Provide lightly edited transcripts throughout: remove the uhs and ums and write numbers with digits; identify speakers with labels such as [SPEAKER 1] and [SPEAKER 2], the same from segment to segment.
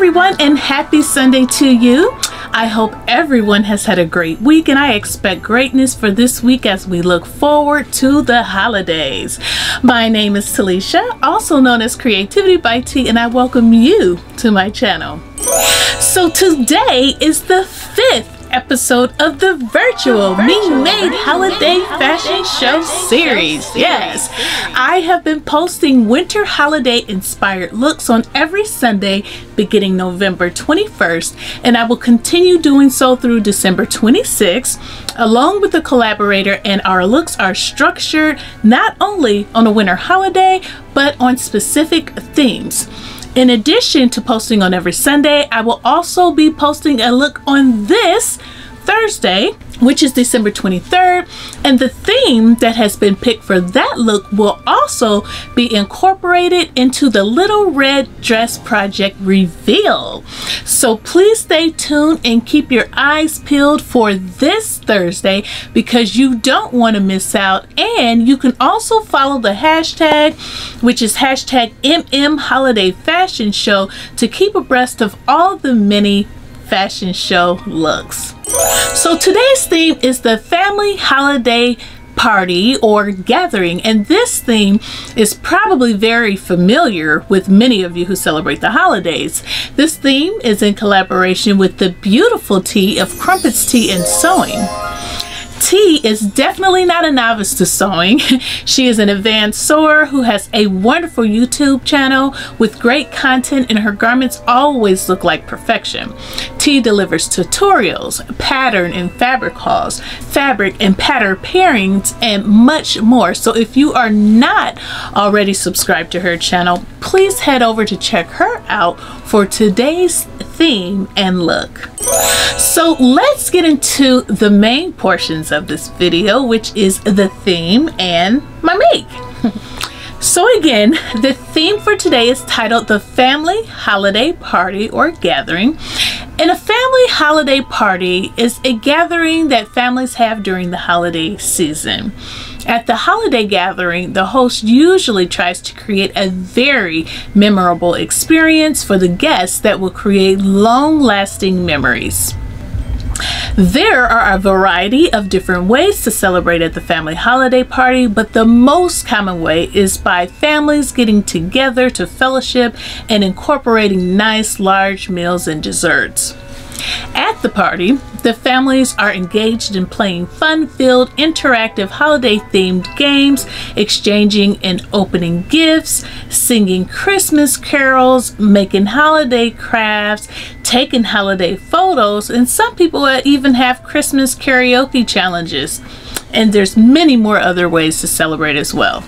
[SPEAKER 1] everyone, and happy Sunday to you. I hope everyone has had a great week, and I expect greatness for this week as we look forward to the holidays. My name is Talisha, also known as Creativity by T, and I welcome you to my channel. So today is the 5th episode of the virtual Me Made Holiday Fashion Show series. Yes, I have been posting winter holiday inspired looks on every Sunday beginning November 21st, and I will continue doing so through December 26th along with a collaborator, and our looks are structured not only on a winter holiday but on specific themes. In addition to posting on every Sunday, I will also be posting a look on this Thursday, which is December 23rd, and the theme that has been picked for that look will also be incorporated into the Little Red Dress Project reveal. So please stay tuned and keep your eyes peeled for this Thursday because you don't want to miss out. And you can also follow the hashtag, which is hashtag #MMHolidayFashionShow, to keep abreast of all the many fashion show looks. So today's theme is the family holiday party or gathering, and this theme is probably very familiar with many of you who celebrate the holidays. This theme is in collaboration with the beautiful T of Crumpets Tea and Sewing. T is definitely not a novice to sewing. She is an advanced sewer who has a wonderful YouTube channel with great content, and her garments always look like perfection. T delivers tutorials, pattern and fabric hauls, fabric and pattern pairings, and much more. So if you are not already subscribed to her channel, please head over to check her out for today's theme and look. So let's get into the main portions of this video, which is the theme and my make. So again, the theme for today is titled the Family Holiday Party or Gathering. And a family holiday party is a gathering that families have during the holiday season. At the holiday gathering, the host usually tries to create a very memorable experience for the guests that will create long-lasting memories. There are a variety of different ways to celebrate at the family holiday party, but the most common way is by families getting together to fellowship and incorporating nice large meals and desserts. At the party, the families are engaged in playing fun-filled, interactive holiday-themed games, exchanging and opening gifts, singing Christmas carols, making holiday crafts, taking holiday photos, and some people even have Christmas karaoke challenges. And there's many more other ways to celebrate as well.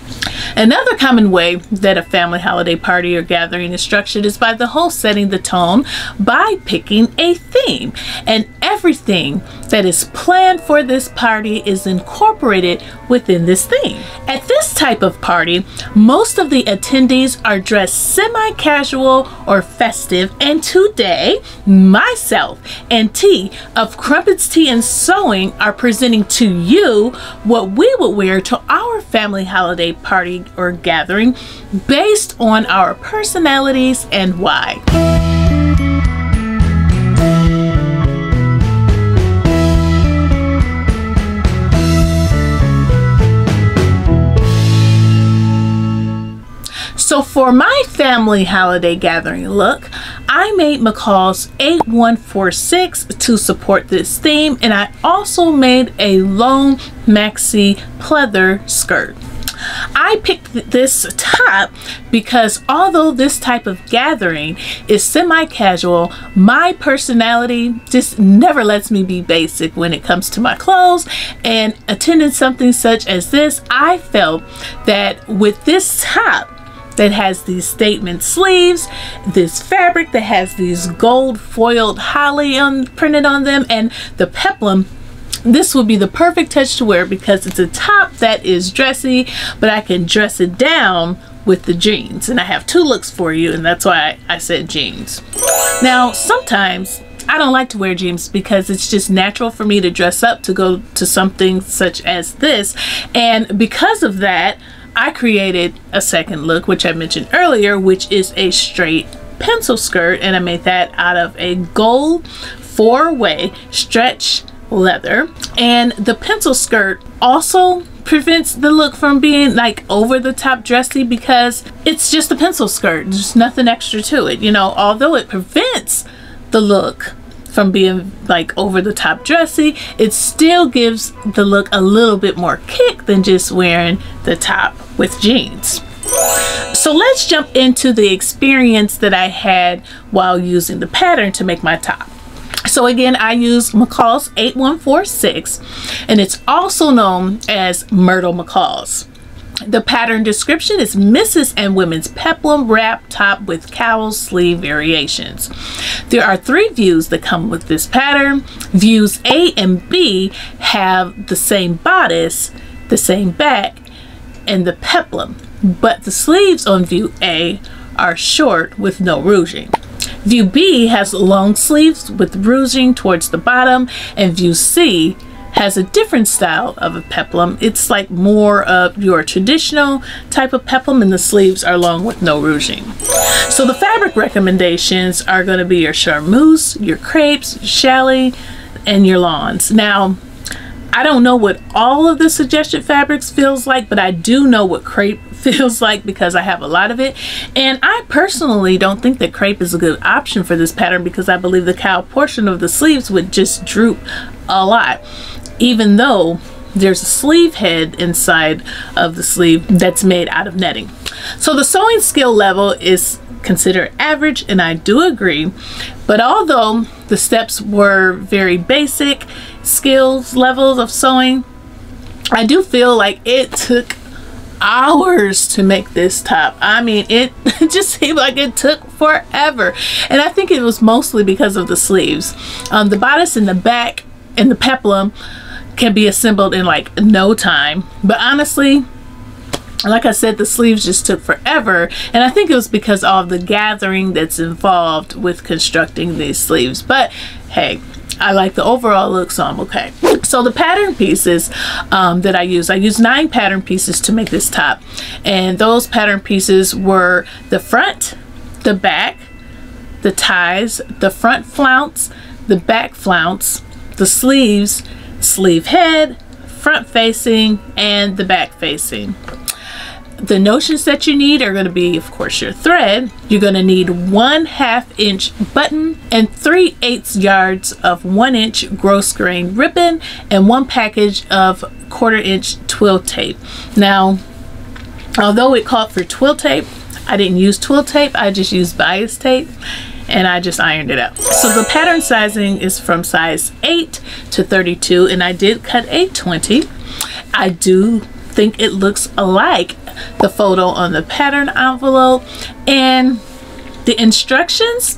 [SPEAKER 1] Another common way that a family holiday party or gathering is structured is by the host setting the tone by picking a theme, and everything that is planned for this party is incorporated within this theme. At this type of party, most of the attendees are dressed semi-casual or festive, and today myself and T of Crumpets Tea and Sewing are presenting to you what we would wear to our family holiday party or gathering based on our personalities and why. So for my family holiday gathering look, I made McCall's 8146 to support this theme, and I also made a long maxi pleather skirt. I picked this top because although this type of gathering is semi-casual, my personality just never lets me be basic when it comes to my clothes, and attending something such as this, I felt that with this top that has these statement sleeves, this fabric that has these gold foiled holly printed on them, and the peplum, this would be the perfect touch to wear because it's a top that is dressy, but I can dress it down with the jeans. And I have two looks for you, and that's why I said jeans. Now, sometimes I don't like to wear jeans because it's just natural for me to dress up to go to something such as this, and because of that, I created a second look, which I mentioned earlier, which is a straight pencil skirt, and I made that out of a gold 4-way stretch leather. And the pencil skirt also prevents the look from being like over the top dressy because it's just a pencil skirt. There's nothing extra to it, you know. Although it prevents the look from being like over the top dressy, it still gives the look a little bit more kick than just wearing the top with jeans. So let's jump into the experience that I had while using the pattern to make my top. So again, I use McCall's 8146, and it's also known as Myrtle McCall's. The pattern description is Misses and Women's Peplum Wrap Top with Cowl Sleeve Variations. There are 3 views that come with this pattern. Views A and B have the same bodice, the same back, and the peplum, but the sleeves on view A are short with no ruching. View B has long sleeves with ruching towards the bottom, and view C has a different style of a peplum. It's like more of your traditional type of peplum, and the sleeves are long with no ruching. So the fabric recommendations are going to be your charmeuse, your crepes, challis, and your lawns. Now, I don't know what all of the suggested fabrics feels like, but I do know what crepe feels like because I have a lot of it. And I personally don't think that crepe is a good option for this pattern because I believe the cowl portion of the sleeves would just droop a lot, even though there's a sleeve head inside of the sleeve that's made out of netting. So the sewing skill level is considered average, and I do agree, but although the steps were very basic skills levels of sewing, I do feel like it took hours to make this top. I mean, it just seemed like it took forever, and I think it was mostly because of the sleeves. The bodice and the back and the peplum can be assembled in like no time, but honestly, like I said, the sleeves just took forever, and I think it was because of the gathering that's involved with constructing these sleeves. But hey, I like the overall look, so I'm okay. So the pattern pieces that I used 9 pattern pieces to make this top, and those pattern pieces were the front, the back, the ties, the front flounce, the back flounce, the sleeves, sleeve head, front facing, and the back facing. The notions that you need are going to be, of course, your thread. You're going to need 1/2 inch button and 3/8 yards of 1 inch gross grain ribbon and 1 package of 1/4 inch twill tape. Now, although it called for twill tape, I didn't use twill tape. I just used bias tape, and I just ironed it out. So the pattern sizing is from size 8 to 32, and I did cut a 20. I do think it looks alike the photo on the pattern envelope, and the instructions,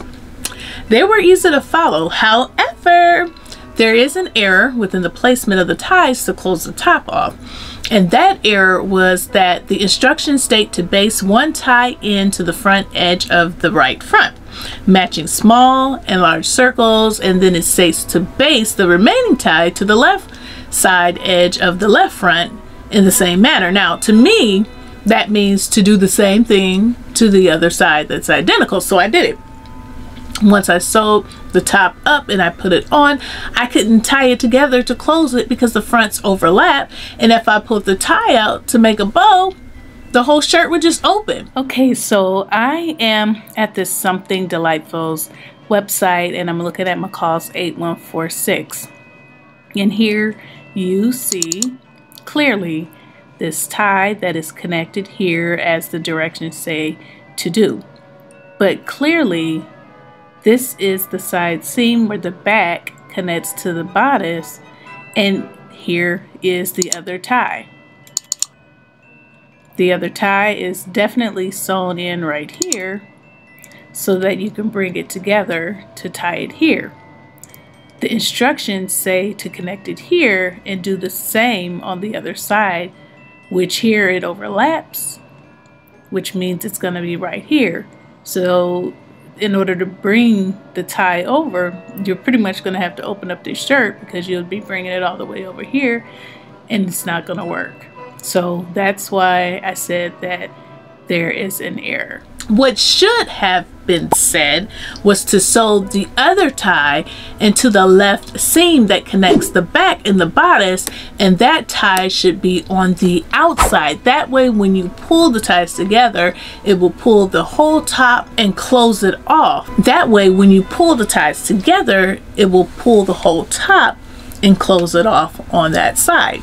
[SPEAKER 1] they were easy to follow. However, there is an error within the placement of the ties to close the top off, and that error was that the instructions state to base 1 tie into the front edge of the right front, matching small and large circles, and then it states to base the remaining tie to the left side edge of the left front in the same manner. Now, to me, that means to do the same thing to the other side that's identical. So I did it. Once I sewed the top up and I put it on, I couldn't tie it together to close it because the fronts overlap, and if I pulled the tie out to make a bow, the whole shirt would just open. Okay, so I am at this Something Delightful's website, and I'm looking at McCall's 8146, and here you see clearly this tie that is connected here as the directions say to do. But clearly this is the side seam where the back connects to the bodice, and here is the other tie. The other tie is definitely sewn in right here so that you can bring it together to tie it here. The instructions say to connect it here and do the same on the other side, which here it overlaps, which means it's going to be right here. So in order to bring the tie over, you're pretty much going to have to open up this shirt because you'll be bringing it all the way over here, and it's not going to work. So that's why I said that there is an error. What should have been said was to sew the other tie into the left seam that connects the back and the bodice, and that tie should be on the outside. That way when you pull the ties together, it will pull the whole top and close it off. That way when you pull the ties together, it will pull the whole top and close it off on that side.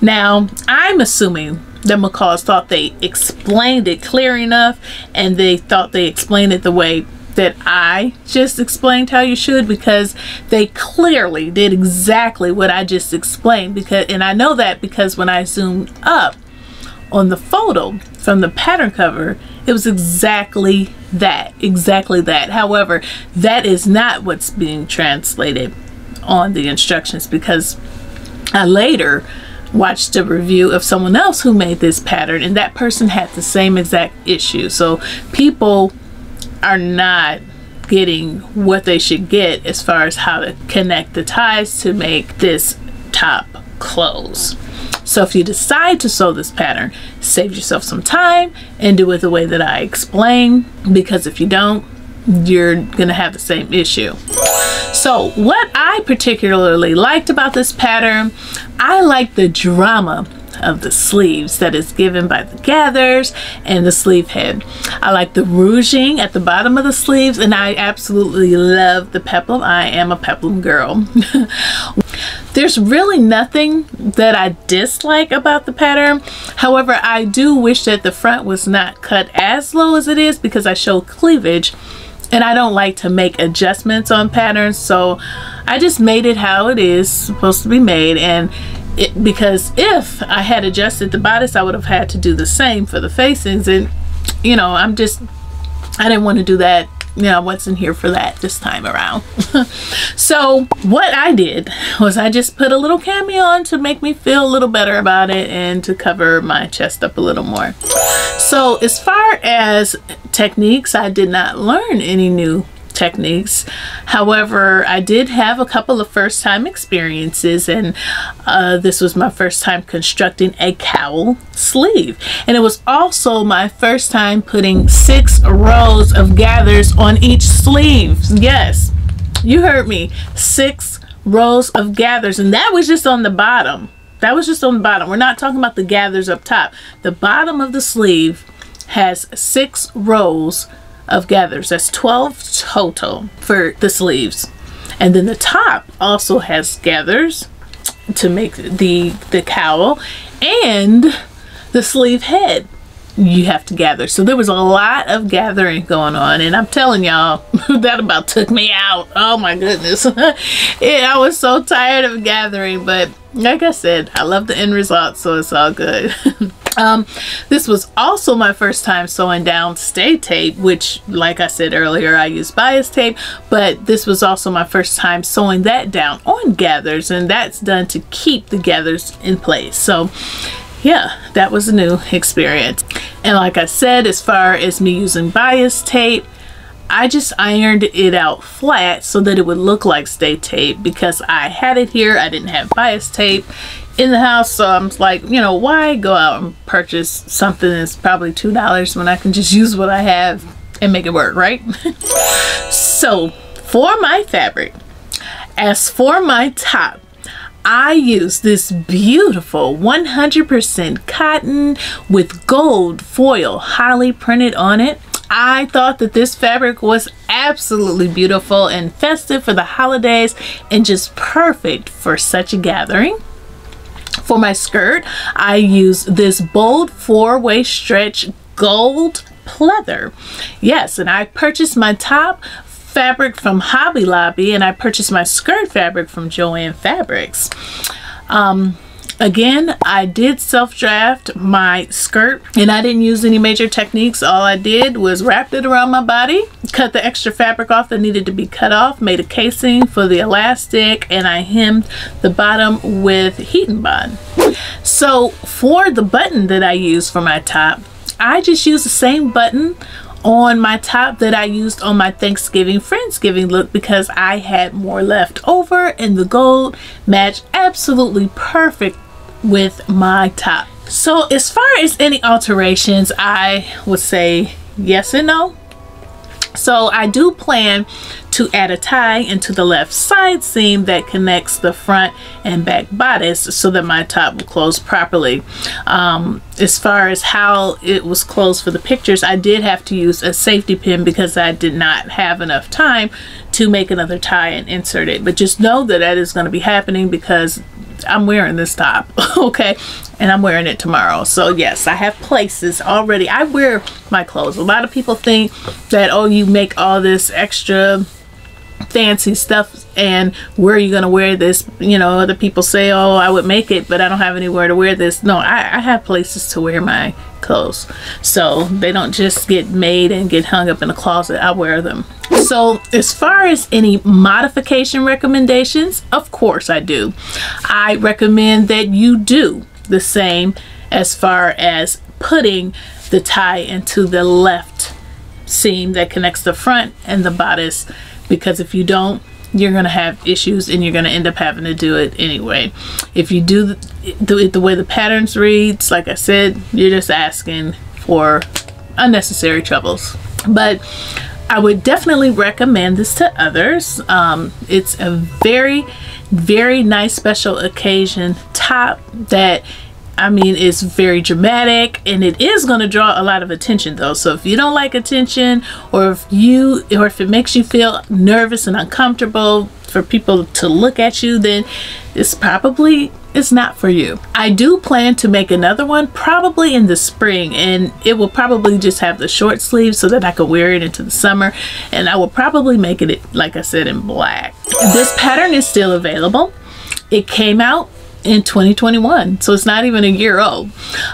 [SPEAKER 1] Now, I'm assuming the McCalls thought they explained it clear enough, and they thought they explained it the way that I just explained how you should, because they clearly did exactly what I just explained. And I know that because when I zoomed up on the photo from the pattern cover, it was exactly that. However, that is not what's being translated on the instructions, because I later watched a review of someone else who made this pattern, and that person had the same exact issue. So people are not getting what they should get as far as how to connect the ties to make this top close. So if you decide to sew this pattern, save yourself some time and do it the way that I explained, because if you don't, you're gonna have the same issue. So what I particularly liked about this pattern, I like the drama of the sleeves that is given by the gathers and the sleeve head. I like the ruching at the bottom of the sleeves, and I absolutely love the peplum. I am a peplum girl. There's really nothing that I dislike about the pattern. However, I do wish that the front was not cut as low as it is, because I show cleavage and I don't like to make adjustments on patterns. So I just made it how it is supposed to be made, and because if I had adjusted the bodice, I would have had to do the same for the facings, and you know, I didn't want to do that. You know, I wasn't here for that this time around. So what I did was I just put a little cami on to make me feel a little better about it and to cover my chest up a little more. So as far as techniques, I did not learn any new techniques. However, I did have a couple of first-time experiences, and this was my first time constructing a cowl sleeve, and it was also my first time putting 6 rows of gathers on each sleeve. Yes, you heard me, 6 rows of gathers, and that was just on the bottom. That was just on the bottom. We're not talking about the gathers up top. The bottom of the sleeve has 6 rows of gathers. That's 12 total for the sleeves, and then the top also has gathers to make the cowl, and the sleeve head you have to gather. So there was a lot of gathering going on, and I'm telling y'all, that about took me out. Oh my goodness. Yeah, I was so tired of gathering, but like I said, I love the end result, so it's all good. This was also my first time sewing down stay tape, which, like I said earlier, I use bias tape, but this was also my first time sewing that down on gathers, and that's done to keep the gathers in place. So yeah, that was a new experience. And like I said, as far as me using bias tape, I just ironed it out flat so that it would look like stay tape, because I had it here. I didn't have bias tape in the house, so I'm like, you know, why go out and purchase something that's probably $2 when I can just use what I have and make it work, right? So for my fabric, as for my top, I use this beautiful 100% cotton with gold foil highly printed on it. I thought that this fabric was absolutely beautiful and festive for the holidays, and just perfect for such a gathering. For my skirt, I use this bold 4-way stretch gold pleather. Yes, and I purchased my top fabric from Hobby Lobby, and I purchased my skirt fabric from Joann Fabrics. Again, I did self-draft my skirt, and I didn't use any major techniques. All I did was wrap it around my body, cut the extra fabric off that needed to be cut off, made a casing for the elastic, and I hemmed the bottom with heat and bond. So for the button that I use for my top, I just used the same button on my top that I used on my Thanksgiving Friendsgiving look, because I had more left over, and the gold matched absolutely perfect with my top. So as far as any alterations, I would say yes and no. So I do plan to add a tie into the left side seam that connects the front and back bodice so that my top will close properly. As far as how it was closed for the pictures, I did have to use a safety pin because I did not have enough time to make another tie and insert it. But just know that that is going to be happening because I'm wearing this top, okay, and I'm wearing it tomorrow. So yes, I have places already. I wear my clothes. A lot of people think that, oh, you make all this extra fancy stuff and where are you gonna wear this? You know, other people say, oh, I would make it, but I don't have anywhere to wear this. No, I have places to wear my clothes, so they don't just get made and get hung up in a closet. I wear them. So as far as any modification recommendations, of course I do. I recommend that you do the same as far as putting the tie into the left seam that connects the front and the bodice, because if you don't, you're gonna have issues and you're gonna end up having to do it anyway. If you do the way the patterns reads, like I said, you're just asking for unnecessary troubles. But I would definitely recommend this to others. It's a very, very nice special occasion top that, I mean, it's very dramatic, and it is going to draw a lot of attention though. So if you don't like attention, or if it makes you feel nervous and uncomfortable for people to look at you, then it's not for you. I do plan to make another one probably in the spring, and it will probably just have the short sleeves so that I could wear it into the summer, and I will probably make it, like I said, in black. This pattern is still available. It came out in 2021, so it's not even a year old,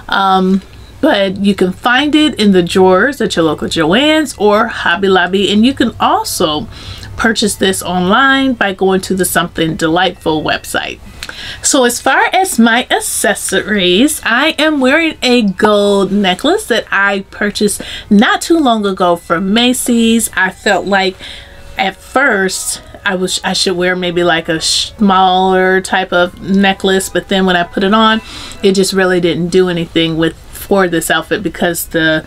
[SPEAKER 1] but you can find it in the drawers at your local Joann's or Hobby Lobby, and you can also purchase this online by going to the Something Delightful website. So as far as my accessories, I am wearing a gold necklace that I purchased not too long ago from Macy's. I felt like at first I should wear maybe like a smaller type of necklace, but then when I put it on, it just really didn't do anything for this outfit because the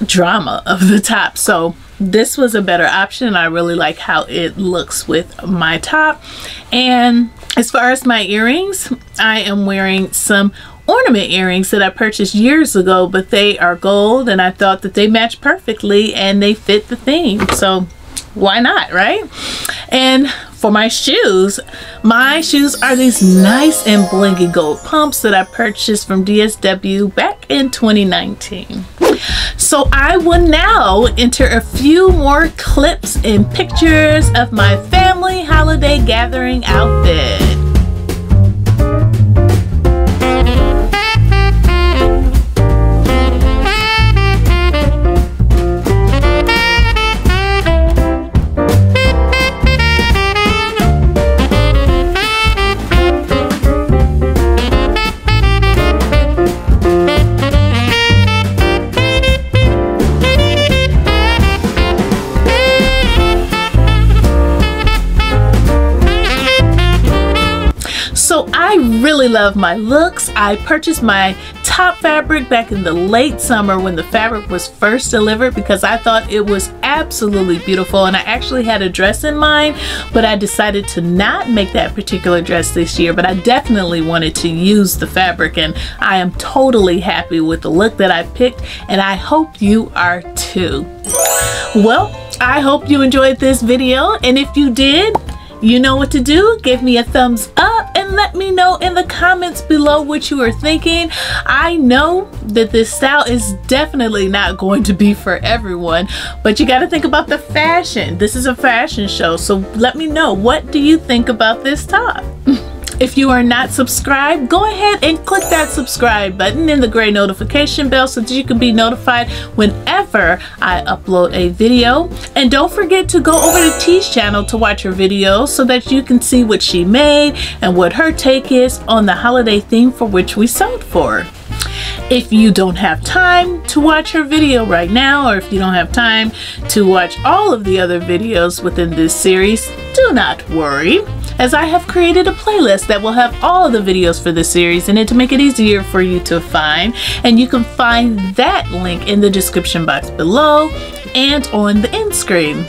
[SPEAKER 1] drama of the top. So this was a better option. I really like how it looks with my top. And as far as my earrings, I am wearing some ornament earrings that I purchased years ago, but they are gold and I thought that they match perfectly and they fit the theme. So why not, right? And for my shoes are these nice and blingy gold pumps that I purchased from DSW back in 2019. So I will now enter a few more clips and pictures of my family holiday gathering outfit. I really love my looks. I purchased my top fabric back in the late summer when the fabric was first delivered because I thought it was absolutely beautiful, and I actually had a dress in mind, but I decided to not make that particular dress this year. But I definitely wanted to use the fabric, and I am totally happy with the look that I picked, and I hope you are too. Well, I hope you enjoyed this video, and if you did, you know what to do. Give me a thumbs up and let me know in the comments below what you are thinking. I know that this style is definitely not going to be for everyone, but you got to think about the fashion. This is a fashion show, so let me know, what do you think about this top? If you are not subscribed, go ahead and click that subscribe button and the gray notification bell so that you can be notified whenever I upload a video. And don't forget to go over to T's channel to watch her videos so that you can see what she made and what her take is on the holiday theme for which we sewed for. If you don't have time to watch her video right now, or if you don't have time to watch all of the other videos within this series, do not worry, as I have created a playlist that will have all the videos for this series in it to make it easier for you to find, and you can find that link in the description box below and on the end screen.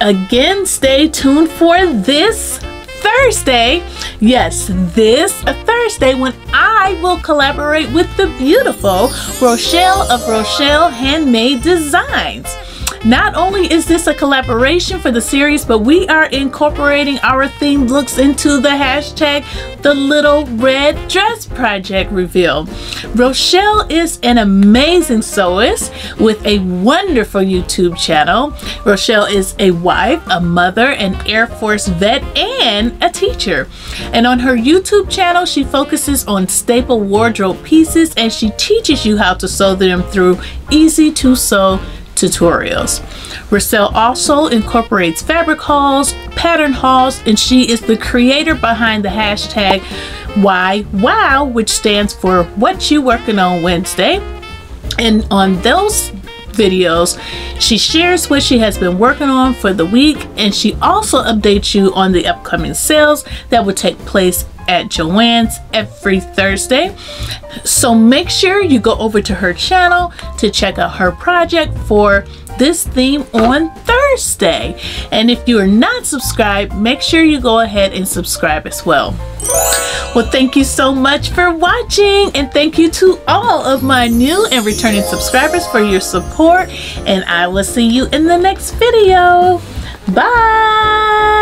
[SPEAKER 1] Again, stay tuned for this Thursday. Yes, this Thursday, when I will collaborate with the beautiful Rochelle of Rochelle Handmade Designs. Not only is this a collaboration for the series, but we are incorporating our themed looks into the hashtag The Little Red Dress Project reveal. Rochelle is an amazing sewist with a wonderful YouTube channel. Rochelle is a wife, a mother, an Air Force vet, and a teacher. And on her YouTube channel, she focuses on staple wardrobe pieces, and she teaches you how to sew them through easy to sew tutorials. Rochelle also incorporates fabric hauls, pattern hauls, and she is the creator behind the hashtag WhyWow, which stands for What You Working On Wednesday. And on those videos, she shares what she has been working on for the week, and she also updates you on the upcoming sales that will take place at Joann's every Thursday. So make sure you go over to her channel to check out her project for this theme on Thursday. And if you are not subscribed, make sure you go ahead and subscribe as well. Well, thank you so much for watching, and thank you to all of my new and returning subscribers for your support, and I will see you in the next video. Bye!